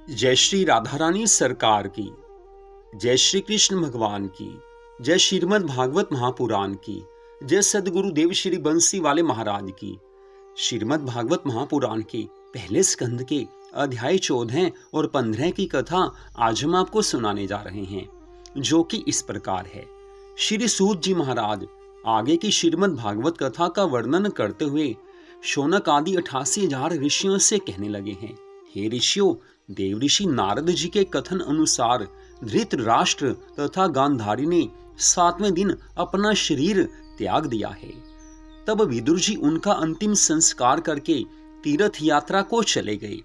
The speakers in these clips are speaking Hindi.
जय श्री राधा रानी सरकार की, जय श्री कृष्ण भगवान की, जय श्रीमद् भागवत महापुराण की, जय सदगुरु देव श्री बंसी वाले महाराज की। श्रीमद् भागवत महापुराण के पहले स्कंद के अध्याय 14 और 15 की कथा आज हम आपको सुनाने जा रहे हैं, जो कि इस प्रकार है। श्री सूत जी महाराज आगे की श्रीमद् भागवत कथा का वर्णन करते हुए शौनक आदि 88,000 ऋषियों से कहने लगे हैं, हे ऋषियों, देव ऋषि नारद जी के कथन अनुसार धृतराष्ट्र तथा गांधारी ने 7वें दिन अपना शरीर त्याग दिया है। तब विदुर जी उनका अंतिम संस्कार करके तीर्थ यात्रा को चले गए।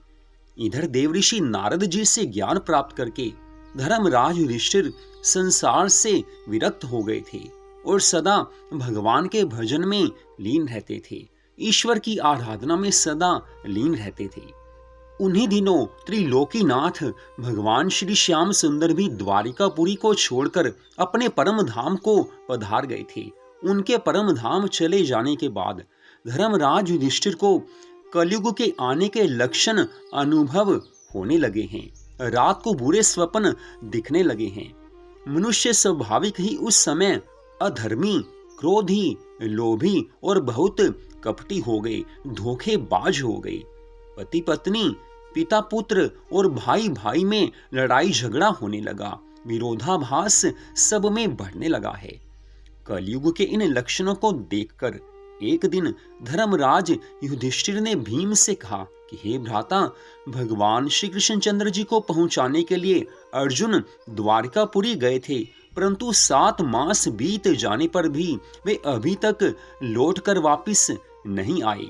इधर देव ऋषि नारद जी से ज्ञान प्राप्त करके धर्मराज युधिष्ठिर संसार से विरक्त हो गए थे और सदा भगवान के भजन में लीन रहते थे, ईश्वर की आराधना में सदा लीन रहते थे। उन्हीं दिनों त्रिलोकीनाथ भगवान श्री श्याम सुंदर भी द्वारिकापुरी को छोड़कर अपने परम धाम को पधार गए थे। उनके परम धाम चले जाने के बाद धर्मराज युधिष्ठिर को कलयुग के आने के लक्षण अनुभव होने लगे हैं। रात को बुरे स्वप्न दिखने लगे हैं। मनुष्य स्वाभाविक ही उस समय अधर्मी, क्रोधी, लोभी और बहुत कपटी हो गए, धोखेबाज हो गए। पति पत्नी, पिता पुत्र और भाई भाई में लड़ाई झगड़ा होने लगा। विरोधाभास सब में बढ़ने लगा है। कलयुग के इन लक्षणों को देखकर एक दिन धर्मराज युधिष्ठिर ने भीम से कहा कि हे भ्राता, भगवान श्री कृष्णचंद्र जी को पहुंचाने के लिए अर्जुन द्वारिकापुरी गए थे, परंतु 7 मास बीत जाने पर भी वे अभी तक लौटकर वापिस नहीं आए।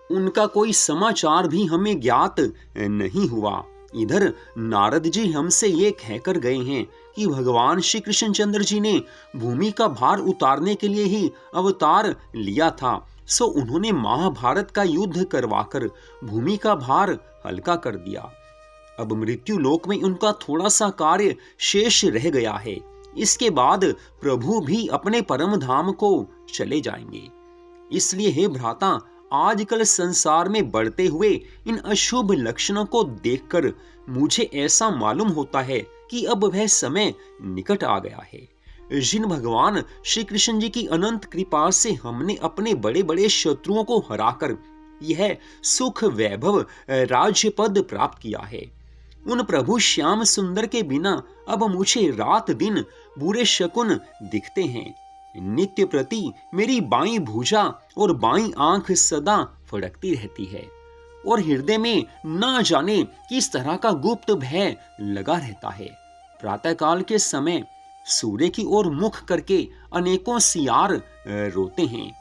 उनका कोई समाचार भी हमें ज्ञात नहीं हुआ। इधर नारद जी हमसे ये कहकर गए हैं कि भगवान श्री कृष्णचंद्र जी ने भूमि का भार उतारने के लिए ही अवतार लिया था, सो उन्होंने महाभारत का युद्ध करवाकर भूमि का भार हल्का कर दिया। अब मृत्यु लोक में उनका थोड़ा सा कार्य शेष रह गया है। इसके बाद प्रभु भी अपने परम धाम को चले जाएंगे। इसलिए हे भ्राता, आजकल संसार में बढ़ते हुए इन अशुभ लक्षणों को देखकर मुझे ऐसा मालूम होता है कि अब वह समय निकट आ गया है। जिन भगवान श्री कृष्ण जी की अनंत कृपा से हमने अपने बड़े बड़े शत्रुओं को हराकर यह सुख वैभव राज्य पद प्राप्त किया है, उन प्रभु श्याम सुंदर के बिना अब मुझे रात दिन बुरे शकुन दिखते हैं। नित्य प्रति मेरी बाईं भुजा और बाईं आंख सदा फड़कती रहती है और हृदय में ना जाने किस तरह का गुप्त भय लगा रहता है। प्रातःकाल के समय सूर्य की ओर मुख करके अनेकों सियार रोते हैं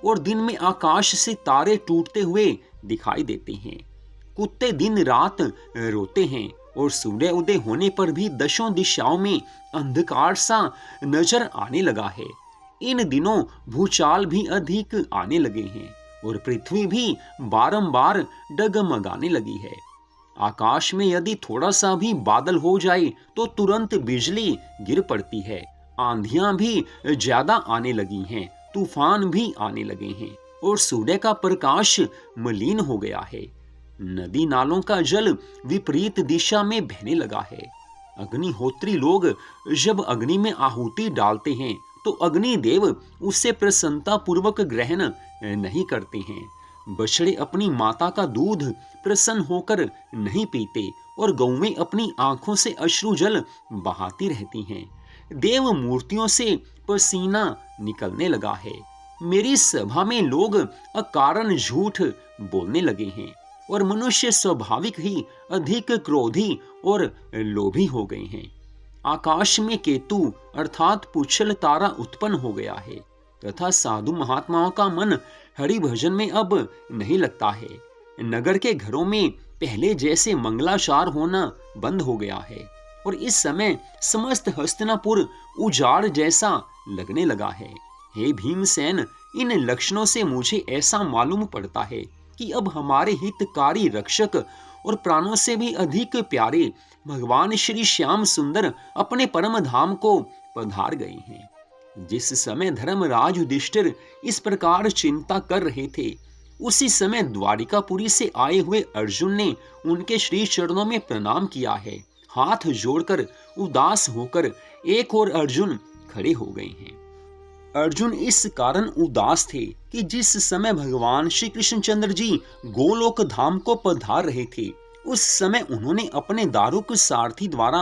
और दिन में आकाश से तारे टूटते हुए दिखाई देते हैं। कुत्ते दिन रात रोते हैं और सूर्य उदय होने पर भी दशों दिशाओं में अंधकार सा नजर आने लगा है। इन दिनों भूचाल भी अधिक आने लगे हैं और पृथ्वी भी बारंबार डगमगाने लगी है। आकाश में यदि थोड़ा सा भी बादल हो जाए तो तुरंत बिजली गिर पड़ती है। आंधियां भी ज्यादा आने लगी हैं, तूफान भी आने लगे हैं और सूर्य का प्रकाश मलिन हो गया है। नदी नालों का जल विपरीत दिशा में बहने लगा है। अग्निहोत्री लोग जब अग्नि में आहुति डालते हैं तो अग्निदेव उससे प्रसन्नता पूर्वक ग्रहण नहीं करते हैं। बछड़े अपनी माता का दूध प्रसन्न होकर नहीं पीते और गौवें अपनी आंखों से अश्रु जल बहाती रहती हैं। देव मूर्तियों से पसीना निकलने लगा है। मेरी सभा में लोग अकारण झूठ बोलने लगे हैं और मनुष्य स्वाभाविक ही अधिक क्रोधी और लोभी हो गए हैं। आकाश में केतु अर्थात पुच्छल तारा उत्पन्न हो गया है तथा साधु महात्माओं का मन हरि भजन में अब नहीं लगता है। नगर के घरों में पहले जैसे मंगलाचार होना बंद हो गया है और इस समय समस्त हस्तिनापुर उजाड़ जैसा लगने लगा है। हे भीमसेन, इन लक्षणों से मुझे ऐसा मालूम पड़ता है कि अब हमारे हितकारी रक्षक और प्राणों से भी अधिक प्यारे भगवान श्री श्याम सुंदर अपने परम धाम को पधार गए हैं। जिस समय धर्मराज युधिष्ठिर इस प्रकार चिंता कर रहे थे, उसी समय द्वारिकापुरी से आए हुए अर्जुन ने उनके श्री चरणों में प्रणाम किया है। हाथ जोड़कर उदास होकर एक और अर्जुन खड़े हो गए हैं। अर्जुन इस कारण उदास थे कि जिस समय भगवान श्री कृष्णचंद्र जी गोलोक धाम को पधार रहे थे, उस समय उन्होंने अपने दारुक सारथी द्वारा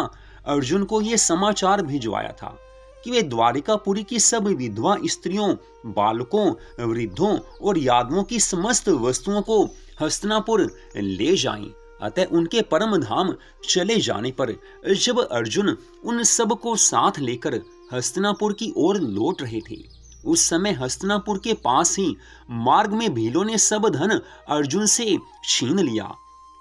अर्जुन को यह समाचार भिजवाया था कि वे द्वारिकापुरी की सब विधवा स्त्रियों, बालकों, वृद्धों और यादवों की समस्त वस्तुओं को हस्तिनापुर ले जाएं। अतः उनके परम धाम चले जाने पर जब अर्जुन उन सब को साथ लेकर हस्तिनापुर की ओर लौट रहे थे, उस समय हस्तिनापुर के पास ही मार्ग में भीलों ने सब धन अर्जुन से छीन लिया।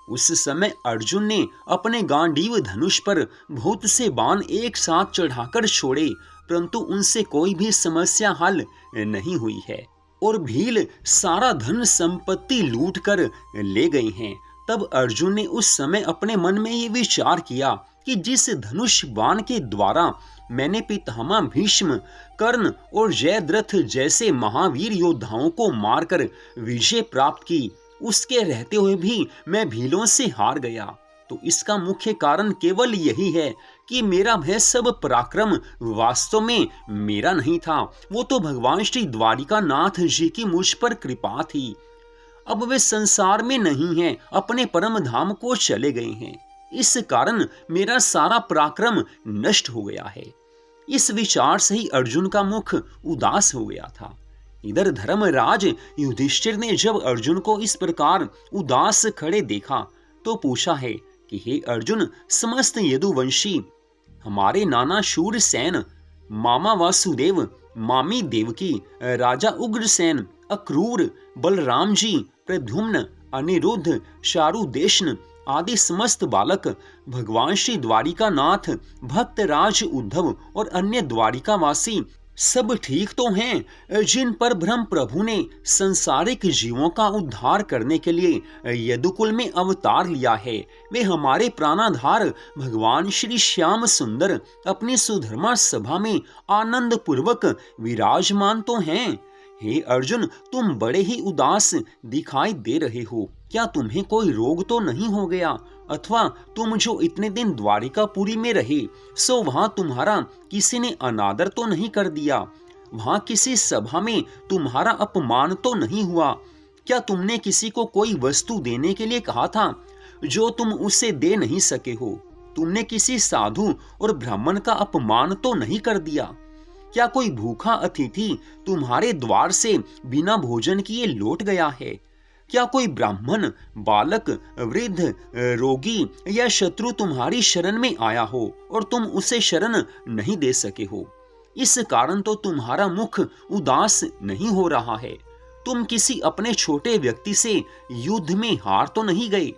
उस समय अर्जुन ने अपने गांडीव धनुष पर बहुत से बाण एक साथ चढ़ाकर छोड़े, परंतु उनसे कोई भी समस्या हल नहीं हुई है और भील सारा धन संपत्ति लूट कर ले गए हैं। तब अर्जुन ने उस समय अपने मन में ये विचार किया कि जिस धनुष बाण के द्वारा मैंने पितामह भीष्म, कर्ण और जयद्रथ जैसे महावीर योद्धाओं को मारकर विजय प्राप्त की, उसके रहते हुए भी मैं भीलों से हार गया, तो इसका मुख्य कारण केवल यही है कि मेरा वह सब पराक्रम वास्तव में मेरा नहीं था, वो तो भगवान श्री द्वारिका नाथ जी की मुझ पर कृपा थी। अब वे संसार में नहीं हैं, अपने परम धाम को चले गए हैं। इस कारण मेरा सारा पराक्रम नष्ट हो गया है। इस विचार से ही अर्जुन का मुख उदास हो गया था। इधर धर्मराज युधिष्ठिर ने जब अर्जुन को इस प्रकार उदास खड़े देखा तो पूछा है कि हे अर्जुन, समस्त यदुवंशी, हमारे नाना शूरसेन, मामा वासुदेव, मामी देवकी, राजा उग्रसेन, अक्रूर, बलराम जी, प्रद्युम्न, अनिरुद्ध, शारुदेशन आदि समस्त बालक, भगवान श्री द्वारिका नाथ, भक्तराज उद्धव और अन्य द्वारिकावासी सब ठीक तो हैं, जिन पर ब्रह्म प्रभु ने संसारिक जीवों का उद्धार करने के लिए यदुकुल में अवतार लिया है, वे हमारे प्राणाधार भगवान श्री श्याम सुंदर अपनी सुधर्मा सभा में आनंद पूर्वक विराजमान तो हैं। हे अर्जुन, तुम बड़े ही उदास दिखाई दे रहे हो। क्या तुम्हें कोई रोग तो नहीं हो गया? अथवा तुम जो इतने दिन द्वारिकापुरी में रहे, सो वहां तुम्हारा किसी ने अनादर तो नहीं कर दिया? वहां किसी सभा में तुम्हारा अपमान तो नहीं हुआ? क्या तुमने किसी को कोई वस्तु देने के लिए कहा था जो तुम उसे दे नहीं सके हो? तुमने किसी साधु और ब्राह्मण का अपमान तो नहीं कर दिया? क्या कोई भूखा अतिथि तुम्हारे द्वार से बिना भोजन किए लौट गया है? क्या कोई ब्राह्मण, बालक, वृद्ध, रोगी या शत्रु तुम्हारी शरण में आया हो और तुम उसे शरण नहीं दे सके हो? इस कारण तो तुम्हारा मुख उदास नहीं हो रहा है। तुम किसी अपने छोटे व्यक्ति से युद्ध में हार तो नहीं गए?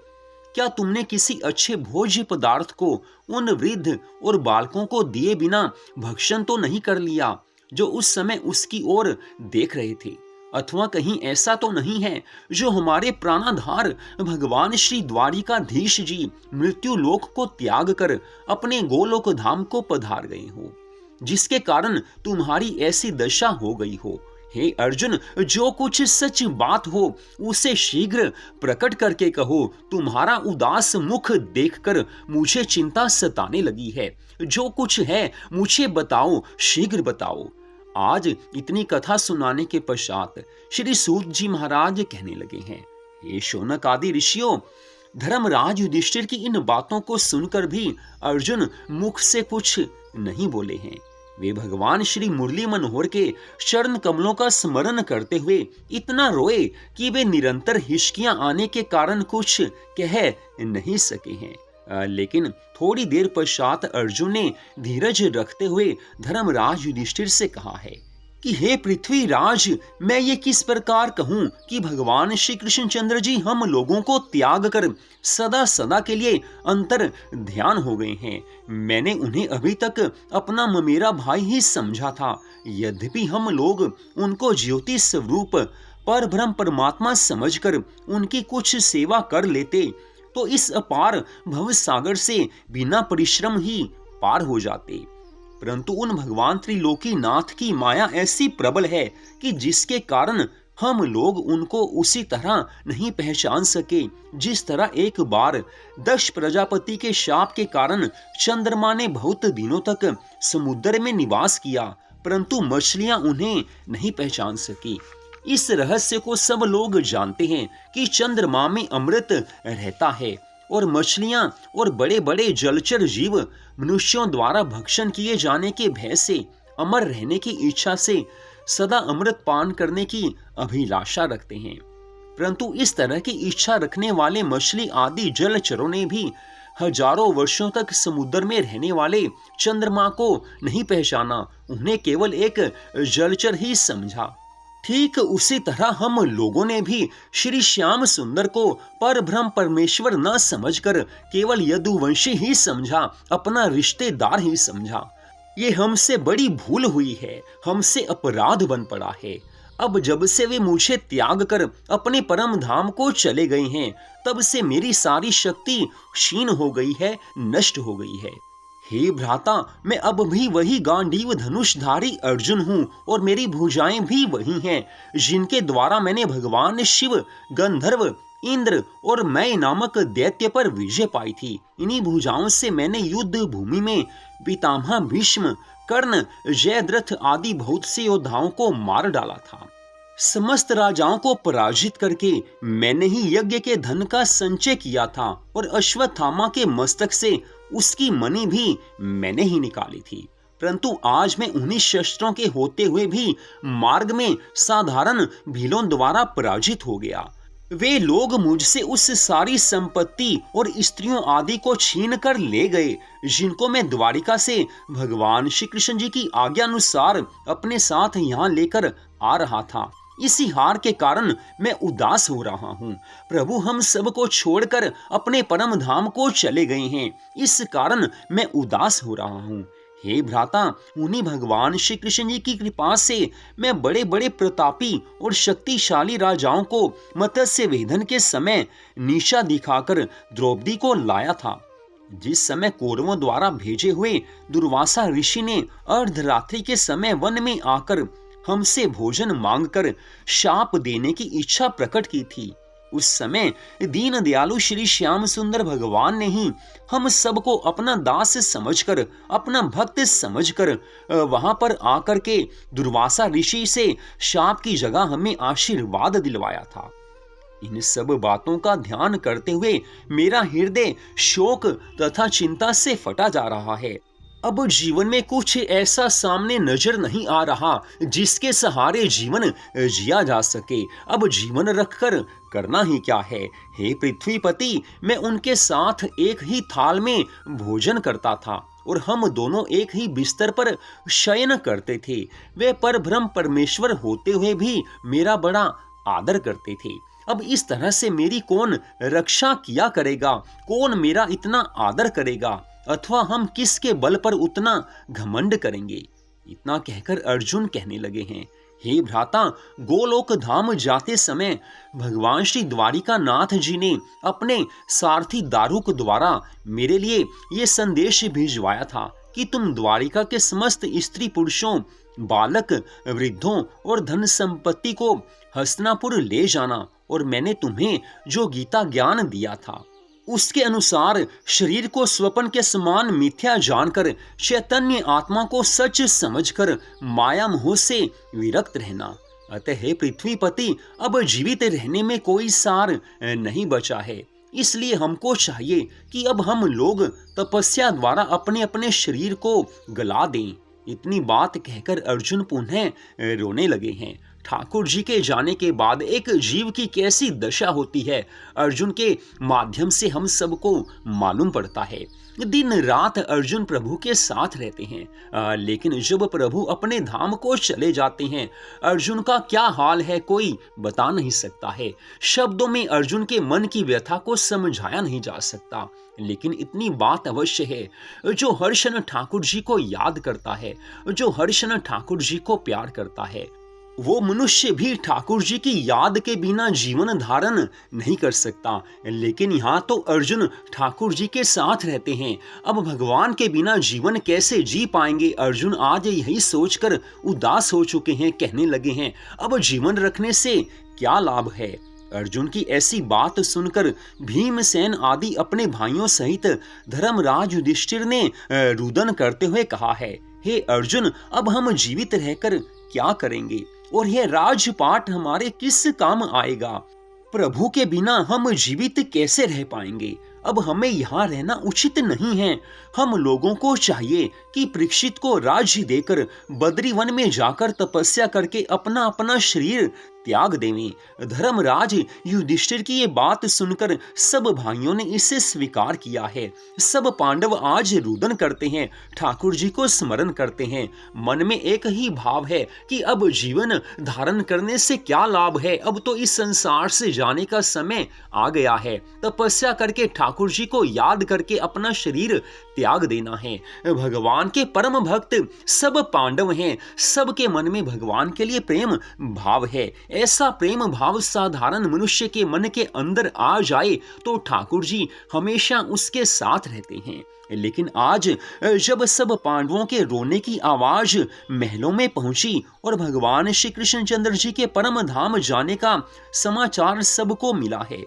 क्या तुमने किसी अच्छे भोज्य पदार्थ को उन वृद्ध और बालकों को दिए बिना भक्षण तो नहीं कर लिया जो उस समय उसकी ओर देख रहे थे? अथवा कहीं ऐसा तो नहीं है जो हमारे प्राणाधार भगवान श्री द्वारिकाधीश जी मृत्यु लोक को त्याग कर अपने गोलोक धाम को पधार गए हो, जिसके कारण तुम्हारी ऐसी दशा हो गई हो? हे अर्जुन, जो कुछ सच बात हो उसे शीघ्र प्रकट करके कहो। तुम्हारा उदास मुख देखकर मुझे चिंता सताने लगी है। जो कुछ है मुझे बताओ, शीघ्र बताओ। आज इतनी कथा सुनाने के पश्चात श्री सूत जी महाराज कहने लगे हैं, हे शौनक आदि ऋषियों, धर्मराज युधिष्ठिर की इन बातों को सुनकर भी अर्जुन मुख से कुछ नहीं बोले हैं। वे भगवान श्री मुरली मनोहर के चरण कमलों का स्मरण करते हुए इतना रोए कि वे निरंतर हिचकियां आने के कारण कुछ कह नहीं सके हैं। लेकिन थोड़ी देर पश्चात अर्जुन ने धीरज रखते हुए धर्मराज युधिष्ठिर से कहा है कि हे पृथ्वीराज, मैं ये किस प्रकार कहूं कि भगवान श्री कृष्णचंद्र जी हम लोगों को त्याग कर सदा सदा के लिए अंतर ध्यान हो गए हैं। मैंने उन्हें अभी तक अपना ममेरा भाई ही समझा था। यद्यपि हम लोग उनको ज्योति स्वरूप पर ब्रह्म परमात्मा समझकर उनकी कुछ सेवा कर लेते तो इस अपार भव सागर से बिना परिश्रम ही पार हो जाते, परंतु उन भगवान त्रिलोकी नाथ की माया ऐसी प्रबल है कि जिसके कारण हम लोग उनको उसी तरह नहीं पहचान सके जिस तरह एक बार दक्ष प्रजापति के शाप के कारण चंद्रमा ने बहुत दिनों तक समुद्र में निवास किया, परंतु मछलियां उन्हें नहीं पहचान सकी। इस रहस्य को सब लोग जानते हैं कि चंद्रमा में अमृत रहता है और मछलियां और बड़े बड़े जलचर जीव मनुष्यों द्वारा भक्षण किए जाने के भय से, अमर रहने की इच्छा से सदा अमृत पान करने की अभिलाषा रखते हैं। परंतु इस तरह की इच्छा रखने वाले मछली आदि जलचरों ने भी हजारों वर्षों तक समुद्र में रहने वाले चंद्रमा को नहीं पहचाना, उन्हें केवल एक जलचर ही समझा। ठीक उसी तरह हम लोगों ने भी श्री श्याम सुंदर को परब्रह्म परमेश्वर न समझकर केवल यदुवंशी ही समझा, अपना रिश्तेदार ही समझा। ये हमसे बड़ी भूल हुई है, हमसे अपराध बन पड़ा है। अब जब से वे मुझे त्याग कर अपने परम धाम को चले गए हैं, तब से मेरी सारी शक्ति क्षीण हो गई है, नष्ट हो गई है। हे भ्राता, मैं अब भी वही गांडीव धनुषधारी अर्जुन हूँ और मेरी भुजाएं भी वही हैं जिनके द्वारा मैंने भगवान शिव, गंधर्व, इंद्र और मैं नामक दैत्य पर विजय पाई थी। इन्हीं भुजाओं से मैंने युद्ध भूमि में पितामह भीष्म, कर्ण, जयद्रथ आदि बहुत से योद्धाओं को मार डाला था। समस्त राजाओं को पराजित करके मैंने ही यज्ञ के धन का संचय किया था और अश्वत्थामा के मस्तक से उसकी मणि भी मैंने ही निकाली थी। परंतु आज मैं उन्हीं शस्त्रों के होते हुए भी मार्ग में साधारण भीलों द्वारा पराजित हो गया। वे लोग मुझसे उस सारी संपत्ति और स्त्रियों आदि को छीन कर ले गए जिनको मैं द्वारिका से भगवान श्री कृष्ण जी की आज्ञा अनुसार अपने साथ यहाँ लेकर आ रहा था। इसी हार के कारण मैं उदास हो रहा हूँ। प्रभु हम सब को छोड़कर अपने परम धाम को चले गए हैं, इस कारण मैं उदास हो रहा हूँ। हे भ्राता, उन्हीं भगवान श्री कृष्ण जी की कृपा से मैं बड़े बड़े प्रतापी और शक्तिशाली राजाओं को मत्स्य वेधन के समय निशा दिखाकर द्रौपदी को लाया था। जिस समय कौरवों द्वारा भेजे हुए दुर्वासा ऋषि ने अर्धरात्रि के समय वन में आकर हमसे भोजन मांगकर शाप देने की इच्छा प्रकट की थी, उस समय दीन दयालु श्री श्याम सुंदर भगवान ने ही हम सबको अपना दास समझकर, अपना भक्त समझकर वहां पर आकर के दुर्वासा ऋषि से शाप की जगह हमें आशीर्वाद दिलवाया था। इन सब बातों का ध्यान करते हुए मेरा हृदय शोक तथा चिंता से फटा जा रहा है। अब जीवन में कुछ ऐसा सामने नजर नहीं आ रहा जिसके सहारे जीवन जिया जा सके। अब जीवन रखकर करना ही क्या है। हे पृथ्वीपति, मैं उनके साथ एक ही थाल में भोजन करता था और हम दोनों एक ही बिस्तर पर शयन करते थे। वे परब्रह्म परमेश्वर होते हुए भी मेरा बड़ा आदर करते थे। अब इस तरह से मेरी कौन रक्षा किया करेगा, कौन मेरा इतना आदर करेगा, अथवा हम किसके बल पर उतना घमंड करेंगे। इतना कहकर अर्जुन कहने लगे हैं, हे भ्राता, गोलोक धाम जाते समय भगवान श्री द्वारिका नाथ जी ने अपने सारथी दारुक द्वारा मेरे लिए ये संदेश भिजवाया था कि तुम द्वारिका के समस्त स्त्री पुरुषों, बालक, वृद्धों और धन संपत्ति को हस्तिनापुर ले जाना, और मैंने तुम्हें जो गीता ज्ञान दिया था उसके अनुसार शरीर को स्वप्न के समान मिथ्या जानकर चैतन्य आत्मा को सच समझकर माया मोह से विरक्त रहना। अतः हे पृथ्वीपति, अब जीवित रहने में कोई सार नहीं बचा है। इसलिए हमको चाहिए कि अब हम लोग तपस्या द्वारा अपने अपने शरीर को गला दें। इतनी बात कहकर अर्जुन पुनः रोने लगे हैं। ठाकुर जी के जाने के बाद एक जीव की कैसी दशा होती है, अर्जुन के माध्यम से हम सबको मालूम पड़ता है। दिन रात अर्जुन प्रभु के साथ रहते हैं, लेकिन जब प्रभु अपने धाम को चले जाते हैं, अर्जुन का क्या हाल है कोई बता नहीं सकता है। शब्दों में अर्जुन के मन की व्यथा को समझाया नहीं जा सकता। लेकिन इतनी बात अवश्य है, जो हर क्षण ठाकुर जी को याद करता है, जो हर क्षण ठाकुर जी को प्यार करता है, वो मनुष्य भी ठाकुर जी की याद के बिना जीवन धारण नहीं कर सकता। लेकिन यहाँ तो अर्जुन ठाकुर जी के साथ रहते हैं, अब भगवान के बिना जीवन कैसे जी पाएंगे। अर्जुन आज यही सोचकर उदास हो चुके हैं, कहने लगे हैं अब जीवन रखने से क्या लाभ है। अर्जुन की ऐसी बात सुनकर भीमसेन आदि अपने भाइयों सहित धर्मराज युधिष्ठिर ने रुदन करते हुए कहा है, हे अर्जुन, अब हम जीवित रहकर क्या करेंगे और यह राजपाट हमारे किस काम आएगा। प्रभु के बिना हम जीवित कैसे रह पाएंगे। अब हमें यहाँ रहना उचित नहीं है। हम लोगों को चाहिए कि परीक्षित को राज्य देकर बद्रीवन में जाकर तपस्या करके अपना अपना शरीर त्याग देवें। धर्मराज युधिष्ठिर की ये बात सुनकर सब भाइयों ने इसे स्वीकार किया है। सब पांडव आज रुदन करते हैं, ठाकुर जी को स्मरण करते हैं। मन में एक ही भाव है कि अब जीवन धारण करने से क्या लाभ है, अब तो इस संसार से जाने का समय आ गया है। तपस्या करके ठाकुर जी को याद करके अपना शरीर त्याग देना है। भगवान के परम भक्त सब पांडव हैं, सबके मन में भगवान के लिए प्रेम भाव है। ऐसा प्रेम भाव साधारण मनुष्य के मन के अंदर आ जाए तो ठाकुर जी हमेशा उसके साथ रहते हैं। लेकिन आज जब सब पांडवों के रोने की आवाज महलों में पहुंची और भगवान श्री कृष्णचंद्र जी के परम धाम जाने का समाचार सबको मिला है,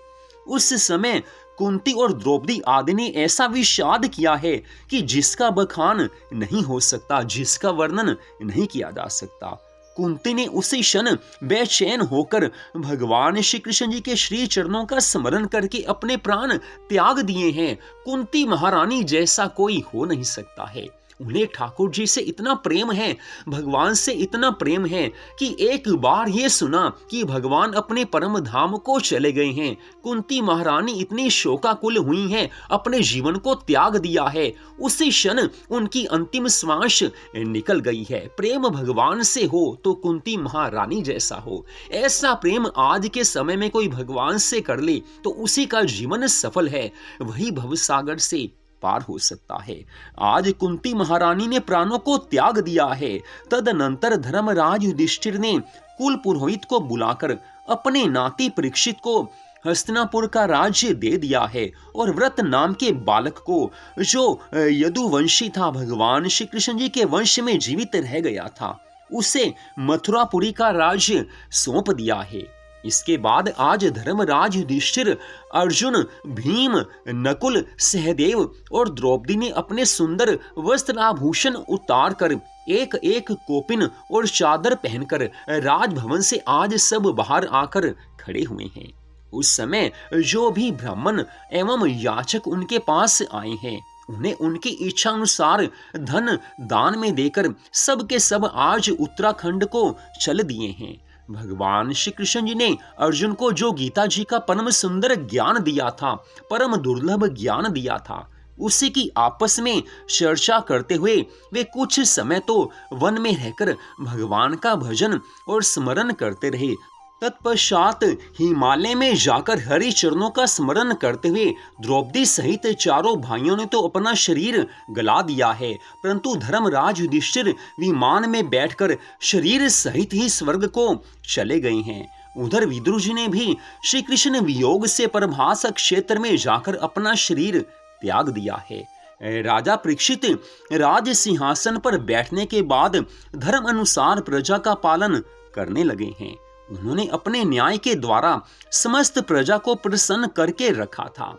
उस समय कुंती और द्रौपदी आदि ने ऐसा विषाद किया है कि जिसका बखान नहीं हो सकता, जिसका वर्णन नहीं किया जा सकता। कुंती ने उसी क्षण बेचैन होकर भगवान श्री कृष्ण जी के श्री चरणों का स्मरण करके अपने प्राण त्याग दिए हैं। कुंती महारानी जैसा कोई हो नहीं सकता है। उन्हें ठाकुर जी से इतना प्रेम है, भगवान से इतना प्रेम है कि एक बार ये सुना कि भगवान अपने परम धाम को चले गए हैं, कुंती महारानी इतनी शोकाकुल हुई हैं, अपने जीवन को त्याग दिया है। उसी क्षण उनकी अंतिम श्वास निकल गई है। प्रेम भगवान से हो तो कुंती महारानी जैसा हो। ऐसा प्रेम आज के समय में कोई भगवान से कर ले तो उसी का जीवन सफल है, वही भवसागर से पार हो सकता है। आज कुंती महारानी ने प्राणों को त्याग दिया है। तदनंतर धर्मराज युधिष्ठिर ने कुल पुरोहित को बुलाकर अपने नाती परीक्षित को हस्तिनापुर का राज्य दे दिया है और व्रत नाम के बालक को, जो यदुवंशी था, भगवान श्री कृष्ण जी के वंश में जीवित रह गया था, उसे मथुरापुरी का राज्य सौंप दिया है। इसके बाद आज धर्मराज युधिष्ठिर, अर्जुन, भीम, नकुल, सहदेव और द्रौपदी ने अपने सुंदर वस्त्र आभूषण उतार कर एक एक कोपिन और चादर पहनकर राजभवन से आज सब बाहर आकर खड़े हुए हैं। उस समय जो भी ब्राह्मण एवं याचक उनके पास आए हैं, उन्हें उनकी इच्छा अनुसार धन दान में देकर सब के सब आज उत्तराखंड को चल दिए हैं। भगवान श्री कृष्ण जी ने अर्जुन को जो गीता जी का परम सुंदर ज्ञान दिया था, परम दुर्लभ ज्ञान दिया था, उसी की आपस में चर्चा करते हुए वे कुछ समय तो वन में रहकर भगवान का भजन और स्मरण करते रहे। तत्पश्चात हिमालय में जाकर हरि चरणों का स्मरण करते हुए द्रौपदी सहित चारों भाइयों ने तो अपना शरीर गला दिया है, परंतु धर्मराज युधिष्ठिर विमान में बैठकर शरीर सहित ही स्वर्ग को चले गए हैं। उधर विदुर जी ने भी श्री कृष्ण वियोग से परभास क्षेत्र में जाकर अपना शरीर त्याग दिया है। राजा परीक्षित राज सिंहासन पर बैठने के बाद धर्म अनुसार प्रजा का पालन करने लगे हैं। उन्होंने अपने न्याय के द्वारा समस्त प्रजा को प्रसन्न करके रखा था।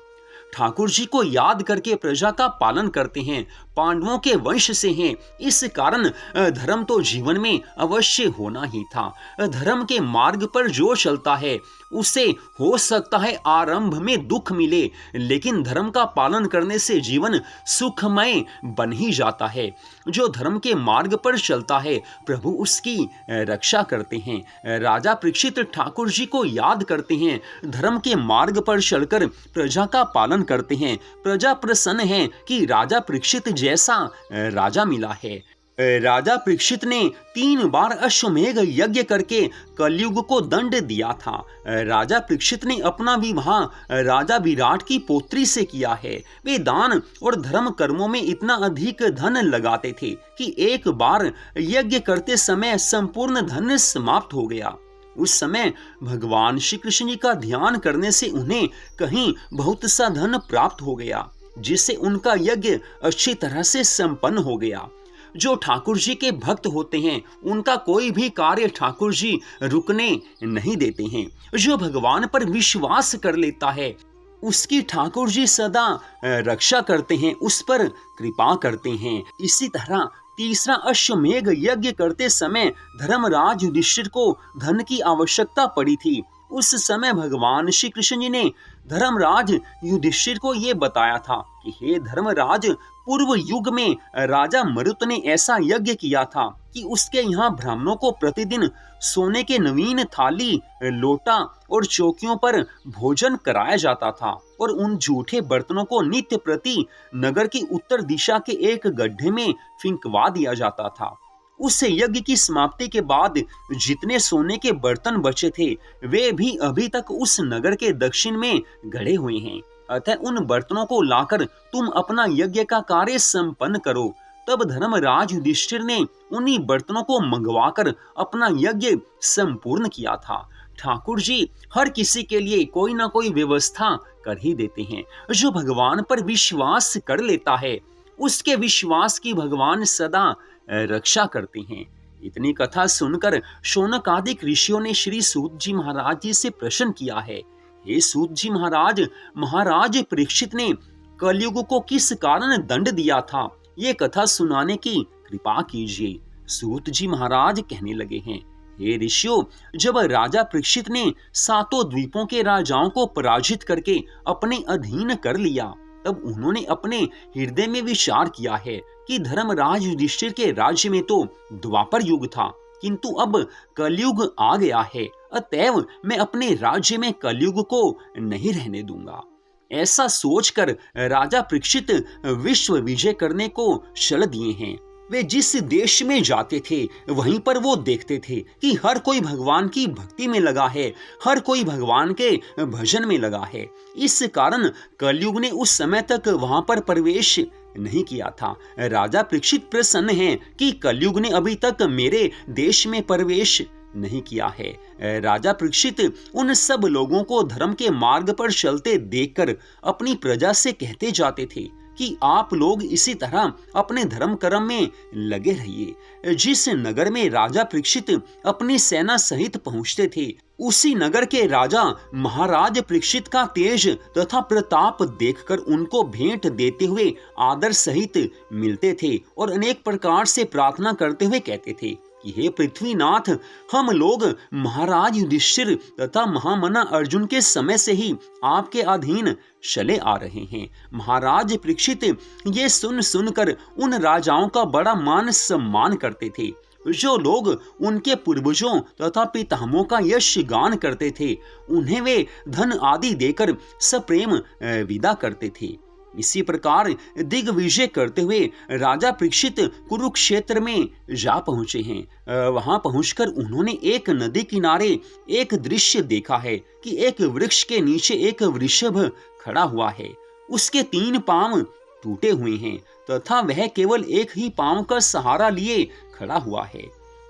ठाकुर जी को याद करके प्रजा का पालन करते हैं, पांडवों के वंश से हैं, इस कारण धर्म तो जीवन में अवश्य होना ही था। धर्म के मार्ग पर जो चलता है उसे हो सकता है आरंभ में दुख मिले, लेकिन धर्म का पालन करने से जीवन सुखमय बन ही जाता है। जो धर्म के मार्ग पर चलता है प्रभु उसकी रक्षा करते हैं। राजा परीक्षित ठाकुर जी को याद करते हैं, धर्म के मार्ग पर चलकर प्रजा का पालन करते हैं। प्रजा प्रसन्न है कि राजा परीक्षित जैसा राजा मिला है। राजा परीक्षित ने 3 बार अश्वमेध यज्ञ करके कलयुग को दंड दिया था। राजा परीक्षित ने अपना विवाह राजा विराट की पोत्री से किया है। वे दान और धर्म कर्मों में इतना अधिक धन लगाते थे कि एक बार यज्ञ करते समय संपूर्ण धन समाप्त हो गया। उस समय भगवान श्री कृष्ण जी का ध्यान करने से उन्हें कहीं बहुत सा धन प्राप्त हो गया, जिससे उनका यज्ञ अच्छी तरह से संपन्न हो गया। जो ठाकुर जी के भक्त होते हैं उनका कोई भी कार्य ठाकुर जी रुकने नहीं देते हैं। जो भगवान पर विश्वास कर लेता है उसकी ठाकुर जी सदा रक्षा करते हैं, उस पर कृपा करते हैं। इसी तरह तीसरा अश्वमेध यज्ञ करते समय धर्मराज युधिष्ठिर को धन की आवश्यकता पड़ी थी। उस समय भगवान श्री कृष्ण जी ने धर्मराज युधिष्ठिर को ये बताया था कि हे धर्मराज, पूर्व युग में राजा मरुत ने ऐसा यज्ञ किया था कि उसके यहाँ ब्राह्मणों को प्रतिदिन सोने के नवीन थाली, लोटा और चौकियों पर भोजन कराया जाता था और उन जूठे बर्तनों को नित्य प्रति नगर की उत्तर दिशा के एक गड्ढे में फेंकवा दिया जाता था। उस यज्ञ की समाप्ति के बाद जितने सोने के बर्तन बचे थे वे भी अभी तक उस नगर के दक्षिण में गड़े हुए हैं। अतः उन बर्तनों को लाकर तुम अपना यज्ञ का कार्य संपन्न करो। तब धर्मराज युधिष्ठिर ने उन्हीं बर्तनों को मंगवाकर अपना यज्ञ संपूर्ण किया था। ठाकुर जी हर किसी के लिए कोई ना कोई व्यवस्था कर ही देते हैं। जो भगवान पर विश्वास कर लेता है उसके विश्वास की भगवान सदा रक्षा करते हैं। इतनी कथा सुनकर शौनक आदि ऋषियों ने श्री सूत जी महाराज जी से प्रश्न किया है, हे सूत जी महाराज, महाराज परीक्षित ने कलयुग को किस कारण दंड दिया था, ये कथा सुनाने की कृपा कीजिए। सूत जी महाराज कहने लगे हैं, हे ऋषियों, जब राजा परीक्षित ने 7 द्वीपों के राजाओं को पराजित करके अपने अधीन कर लिया, तब उन्होंने अपने हृदय में विचार किया है कि धर्मराज युधिष्ठिर के राज्य में तो द्वापर युग था, किंतु अब कलयुग आ गया है, अतएव मैं अपने राज्य में कलयुग को नहीं रहने दूंगा। ऐसा सोचकर राजा परीक्षित विश्व विजय करने को चल दिए हैं। वे जिस देश में जाते थे वहीं पर वो देखते थे कि हर कोई भगवान की भक्ति में लगा है, हर कोई भगवान के भजन में लगा है। इस कारण कलयुग ने उस समय तक वहां पर प्रवेश नहीं किया था। राजा परीक्षित प्रसन्न हैं कि कलयुग ने अभी तक मेरे देश में प्रवेश नहीं किया है। राजा परीक्षित उन सब लोगों को धर्म के मार्ग पर चलते देखकर अपनी प्रजा से कहते जाते थे कि आप लोग इसी तरह अपने धर्म कर्म में लगे रहिए। जिस नगर में राजा परीक्षित अपनी सेना सहित पहुंचते थे उसी नगर के राजा महाराज परीक्षित का तेज तथा प्रताप देखकर उनको भेंट देते हुए आदर सहित मिलते थे और अनेक प्रकार से प्रार्थना करते हुए कहते थे कि हे पृथ्वीनाथ, हम लोग महाराज युधिष्ठिर तथा महामना अर्जुन के समय से ही आपके अधीन चले आ रहे हैं। महाराज परीक्षित ये सुनकर उन राजाओं का बड़ा मान सम्मान करते थे। जो लोग उनके पूर्वजों तथा पितामहों का यश गान करते थे उन्हें वे धन आदि देकर सप्रेम विदा करते थे। इसी प्रकार दिग्विजय करते हुए राजा परीक्षित कुरुक्षेत्र में जा पहुंचे हैं। वहां पहुंचकर उन्होंने एक नदी किनारे एक दृश्य देखा है कि एक वृक्ष के नीचे एक वृषभ खड़ा हुआ है। उसके 3 पांव टूटे हुए हैं तथा वह केवल एक ही पांव का सहारा लिए खड़ा हुआ है।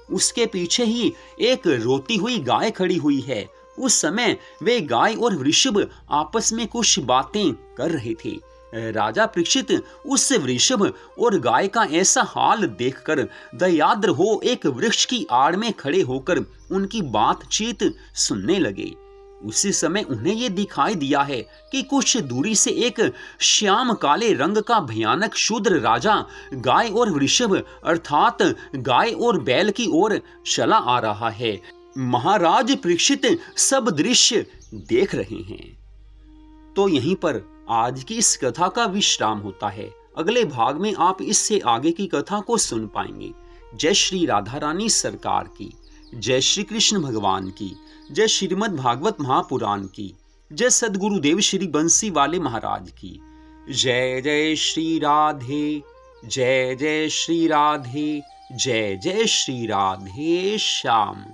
उसके पीछे ही एक रोती हुई गाय खड़ी हुई है। उस समय वे गाय और वृषभ आपस में कुछ बातें कर रहे थे। राजा परीक्षित उस वृषभ और गाय का ऐसा हाल देखकर दयाद्र हो एक वृक्ष की आड़ में खड़े होकर उनकी बातचीत सुनने लगे। उसी समय उन्हें ये दिखाई दिया है कि कुछ दूरी से एक श्याम काले रंग का भयानक शूद्र राजा गाय और वृषभ अर्थात गाय और बैल की ओर चला आ रहा है। महाराज परीक्षित सब दृश्य देख रहे हैं। तो यहीं पर आज की इस कथा का विश्राम होता है। अगले भाग में आप इससे आगे की कथा को सुन पाएंगे। जय श्री राधा रानी सरकार की, जय श्री कृष्ण भगवान की, जय श्रीमद् भागवत महापुराण की, जय सद्गुरुदेव श्री बंसी वाले महाराज की। जय जय श्री राधे, जय जय श्री राधे, जय जय श्री राधे श्याम।